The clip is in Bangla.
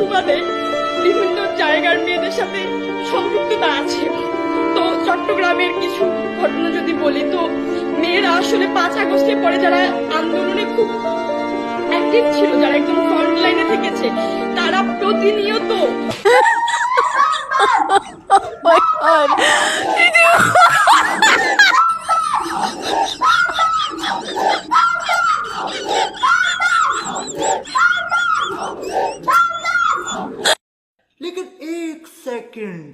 সুবাদে বিভিন্ন জায়গার মেয়েদের সাথে সম্পৃক্ততা আছে। তো চট্টগ্রামের কিছু ঘটনা যদি বলি, তো মেয়েরা আসলে 5 আগস্টের পরে যারা আন্দোলনে খুব অ্যাক্টিভ ছিল, যারা একদম ফ্রন্ট লাইনে থেকেছে, তারা প্রতিনিয়ত लेकिन एक सेकंड